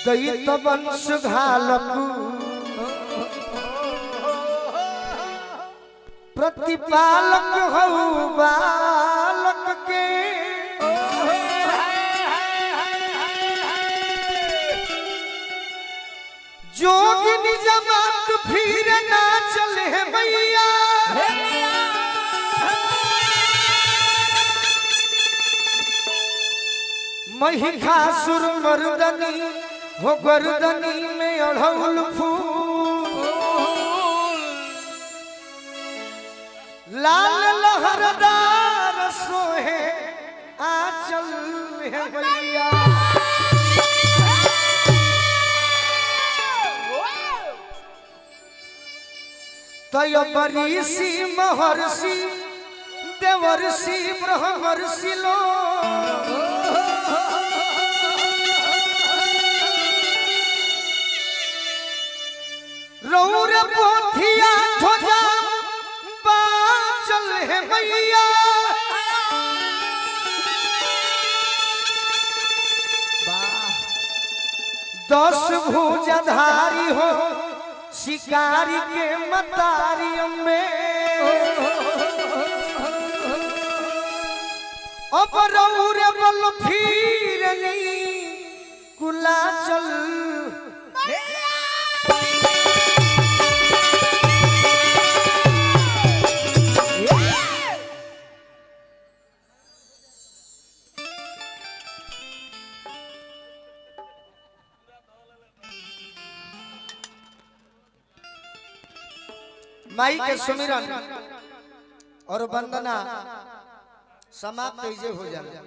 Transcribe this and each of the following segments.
दैत वंश घालक प्रतिपालक हऊ बालक के जोगिनी जमात फिर ना चले भैया महिषासुर मर्दनी हो गर्दनी में अड़हुल फूल लाल लहरदार सोहे आंचल है भैया तय बरीसी महर्षि देवर्षि ब्रह्मर्षि लो रौर पोथिया ध्वजा बाचल है भैया 10 भुजधारी हो शिकारी के मतारी में अब रौर बल फिरनी कुलाचल माई के सुमिरन और वंदना समाप्त ऐसे हो जाए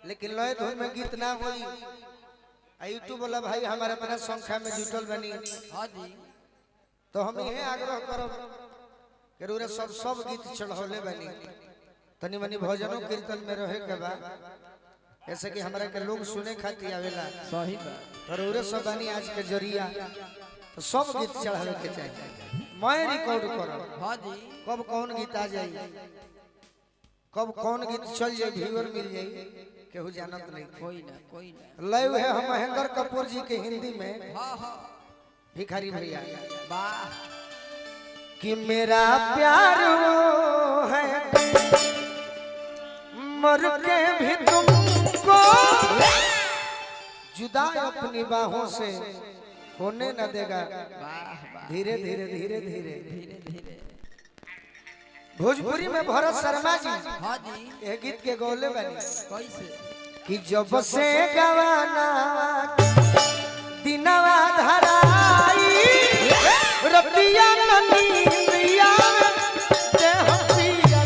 लेकिन लय धुन में गीत ना होई यूट्यूब वाला भाई हमारे अपना संख्या में जुटल बनी तो हम ये आग्रह करब कि सब गीत चढ़ौले बनी तनी मनी भजनों कीर्तन में रहे के बा ऐसे कि हमरा के लोग सुने खातिर आवेला सही बा तो सब बनी आज के जरिया तो सब गीत चढ़ावे के चाहिए मैं रिकॉर्ड करब हां जी कब कौन गीत आ जाई कब कौन गीत चल जाए व्यूअर मिल जाई केहू जानत नहीं कोई ना लय है हम महेंद्र कपूर जी के हिंदी में हां हां भिखारी भैया वाह कि मेरा प्यार वो है मर के भी तुमको जुदा अपनी बाहों से होने न देगा धीरे धीरे धीरे धीरे भोजपुरी में भरत शर्मा जी हाँ जी ये गीत के गौले बनी कैसे कि जब से गवाना दिनवा धराई रतिया ननिया देह पिया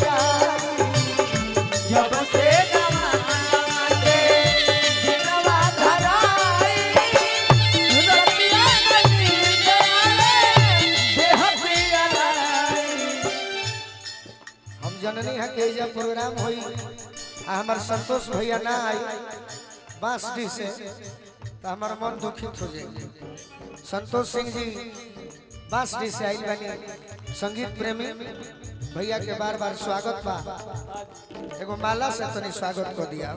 जब से जननी है के जब प्रोग्राम होई हमार संतोष भैया ना आई बांसडी से तो हमारा मन दुखित हो जाए संतोष सिंह जी बांसडी से आई बनी संगीत प्रेमी भैया के बार बार स्वागत बा एगो माला से तनी स्वागत कर दिया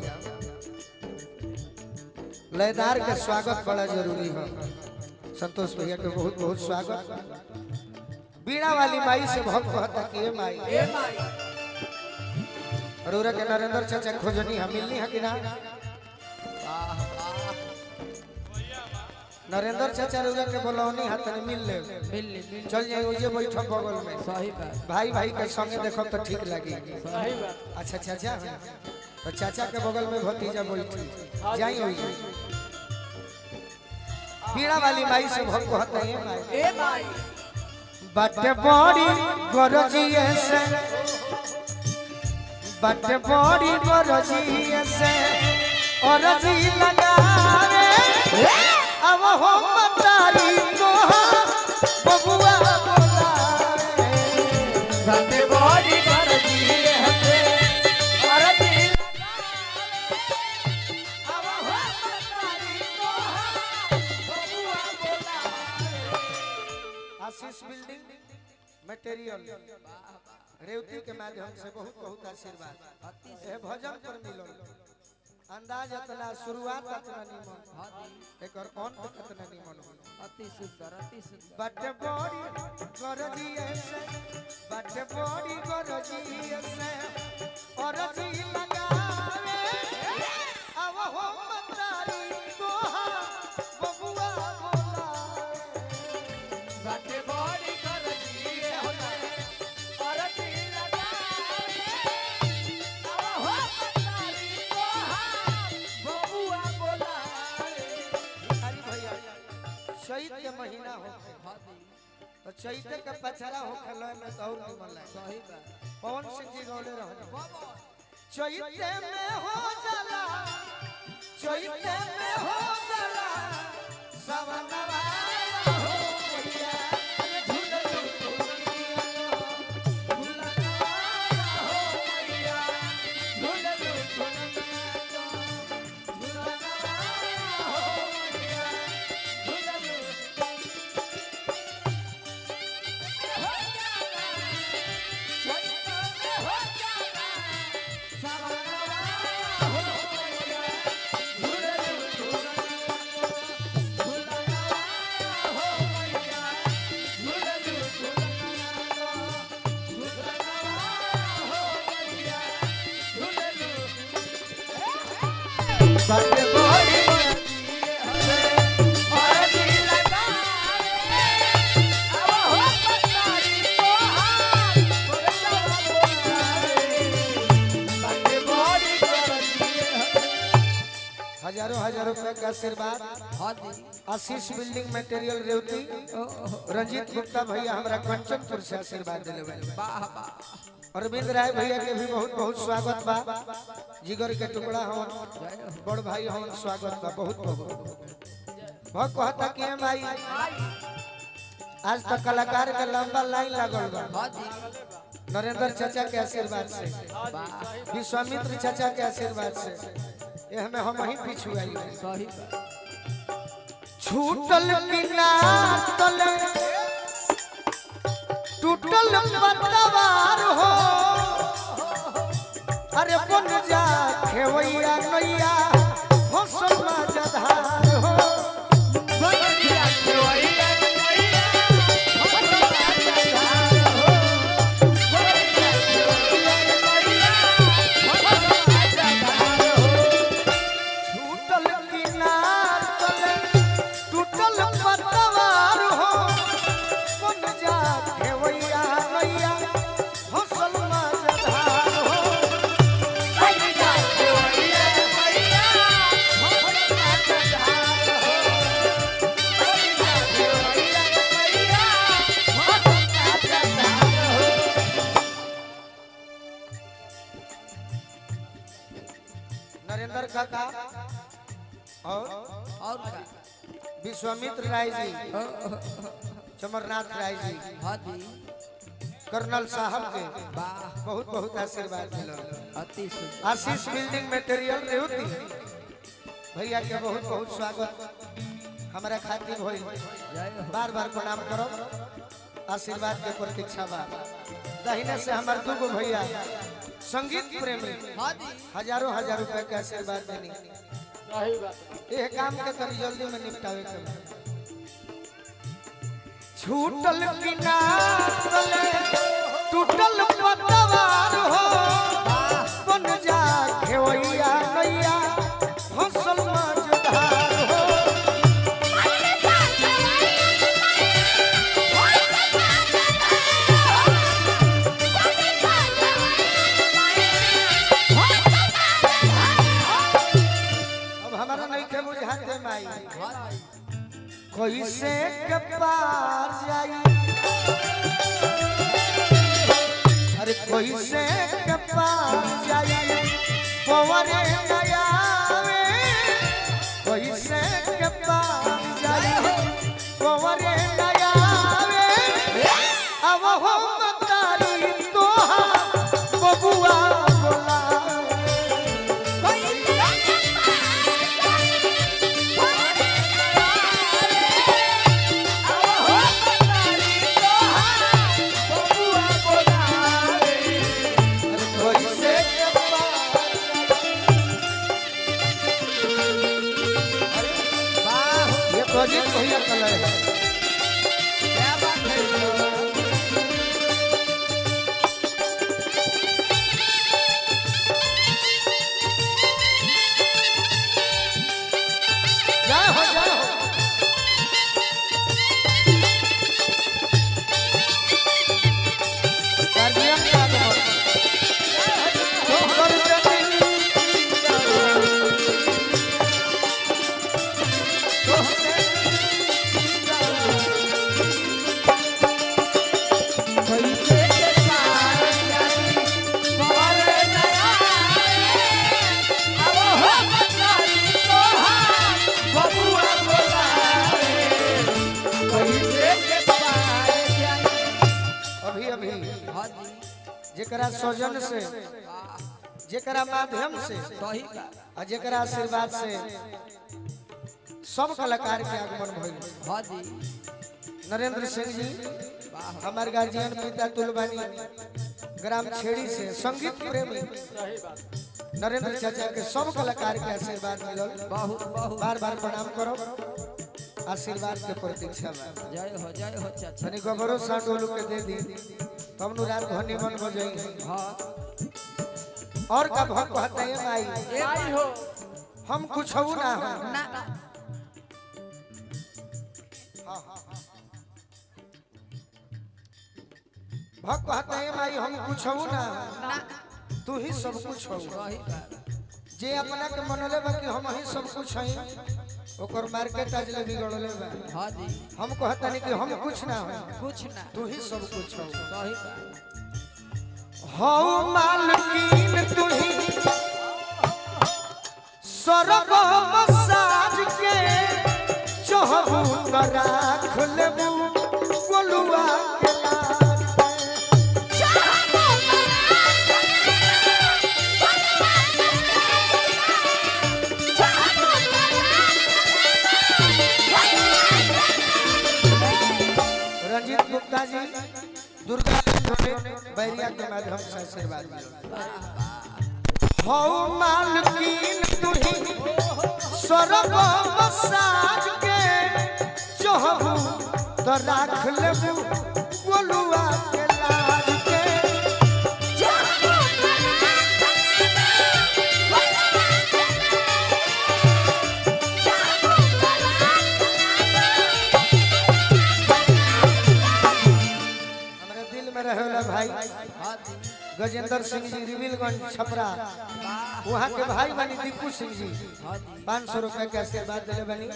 लयदार के स्वागत बड़ा जरूरी है संतोष भैया के बहुत बहुत स्वागत बीड़ा वाली माई से भक्त कहता कि ए माई अरोरा के नरेंद्र चाचा खोजनी है मिलनी है कि ना नरेंद्र चाचा अरोरा के बोलौनी है तने मिल ले चल जाए ओजे बैठो बगल में सही बात भाई भाई के संगे देखो तो ठीक लगी सही बात अच्छा चाचा तो चाचा के बगल में भतीजा बैठी जाई होई बीड़ा वाली माई से भक्त कहता है ए माई बट बड़ी गरजिए से बट बड़ी गरजिए से और जी लगावे अब हो मतारी को बबुआ बोलावे बट बड़ी गरजिए से और जी लगावे अब हो मतारी को बबुआ बोलावे आशीष बिल्डिंग मटेरियल रेवती के माध्यम से बहुत बहुत आशीर्वाद भजन पर मिलो अंदाज इतना शुरुआत इतना निमन हाँ जी एक और अंत कितना निमन हो अति सुंदर बट बॉडी गरजिए से बट बॉडी गरजिए से और जी लगावे अब हो मतारी तोहा बबुआ बोलावे बट बॉडी गरजिए से और जी लगावे अब हो मतारी तोहा बबुआ बोलावे। अरे भैया चैत के महीना हो हाँ जी तो चैत के पछरा हो खलोय में तो और निमन लागे सही बात पवन सिंह जी गौले रहन बाबा चैत में हो जाला चैत में हो जाला सवनवा हो भैया अरे झूलनु झूलना हो भैया झूलनु झूलना झूलना हो भैया झूलनु हो जाला चैत में हो जाला सवनवा हो भैया झूलनु झूलना हो भैया झूलनु झूलना हो भैया झूलनु बट बॉडी और जी लगावे अब हो मतारी तोहार बबुआ बोलावे बट बॉडी गरजिए हजारों हजार रुपए का आशीर्वाद हाँ जी आशीष बिल्डिंग मटेरियल रेवती रंजीत गुप्ता भैया हमरा कंचनपुर से आशीर्वाद दिले वाह वाह अरविंद राय भैया के भी बहुत बहुत स्वागत बा जिगर के टुकड़ा हवन जय हो बड़ भाई हवन स्वागत बा बहुत बहुत बहुत कहता कि हम भाई आज तक कलाकार के लंबा लाइन लागल बा हाँ जी नरेंद्र चाचा के आशीर्वाद से वाह विश्वामित्र चाचा के आशीर्वाद से ये हमें हम ही पीछू आई सही बात छूटल बिना तले टूटल पतवार हो अरे बन जा खेवैया नैया फसल मजधार हो बनिया खेवैया नैया फसल मजधार हो बनिया खेवैया नैया फसल मजधार हो छूटल बिना तले टूटल पतवार हो बन जा खेवैया नैया फसल मजधार हो बनिया खेवैया नैया फसल मजधार हो बनिया खेवैया नैया फसल मजधार हो नरेंद्र काका और और का विश्वामित्र राय जी चमरनाथ राय जी हाँ जी कर्नल साहब के वाह बहुत बहुत आशीर्वाद मिला अति सुंदर आशीष बिल्डिंग मटेरियल रेवती भैया के बहुत बहुत स्वागत हमारा खातिर होई जय हो बार बार प्रणाम करो आशीर्वाद के प्रतीक्षा बा दाहिने से हमार दूगो भैया संगीत प्रेमी हाँ जी हजारों हजार रुपए के आशीर्वाद देनी ये काम के तनी जल्दी में निपटावे के बा। छूटल बिना तले टूटल पतवार हो बन जा खेवैया नैया फसल मजधार हो अब हमारा नहीं के बुझाते माई हाँ जी कैसे के पार जाई अरे कैसे के पार जाई पवरे नयावे कैसे के पार जाई पवरे नयावे अब हो मतारी तोहा बबुआ बोलावे विश्वजीत भैया कलर क्या बात है जय हो जय हो गार्जियन का आगमन सुपर अभी अभी हाँ जी जेकरा सौजन से जेकरा माध्यम से सही का और जेकरा आशीर्वाद से सब कलाकार के आगमन भइल। हाँ जी नरेंद्र सिंह जी वाह हमारे गार्जियन पिता तुलबानी ग्राम छेड़ी से संगीत प्रेमी नरेंद्र चाचा के सब कलाकार के आशीर्वाद मिलल। बहुत बहुत बार बार प्रणाम करो आशीर्वाद के प्रतीक्षा बा। जय हो चाचा तनी गोबरो साडोलू के दे दी तब नु रात भर निमन हो जाई। हाँ और का भक्त कहते हैं माई आई हो हम कुछ हो ना हो ना भक्त कहते हैं माई हम कुछ हो ना हो ना तू ही सब कुछ हो। सही बात जे अपना के मनले बा कि हम ही सब कुछ हई ओकर मार्केट आज ले बिगड़ले बा। हाँ जी हम कहता नहीं कि हम कुछ ना हो कुछ ना तू ही सब कुछ हो। सही बात हो मालकीन तू ही स्वर्ग मसाज के चहबू त राख लेबू गोलुआ के लाज रंजीत गुप्ता जी दुर्गा बैरिया के माध्यम से आशीर्वाद हो मालकीन तू ही स्वर्ग मसाज के चहबू तो राख लेबू गोलुआ के लाज के हमारे दिल में रहे वाला भाई हाँ जी गजेंद्र सिंह जी रिविलगंज छपरा वहाँ के भाई बनी दीपू सिंह जी हाँ जी 500 रुपए के आशीर्वाद दिले बनी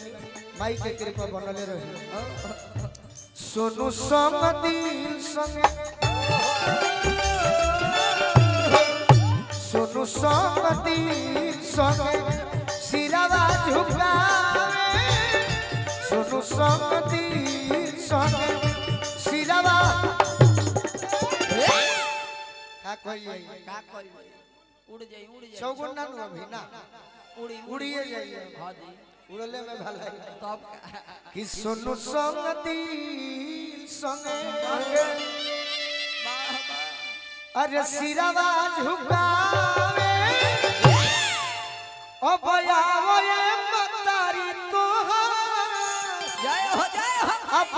माई के कृपा बनले रहे। सोनू संग दिल संगे सोनू संग दिल संगे सिरवा झुकावे सोनू संग दिल संगे सिरवा का कोई का करी उड़ जाई चौगुन ना अभी ना उड़ी उड़िए जाइए हाँ जी उड़ले में भला तब कि सोनू संग दिल संगे वाह वाह अरे सिरवा झुकावे ओ बयावे मतारी तो जय हो अब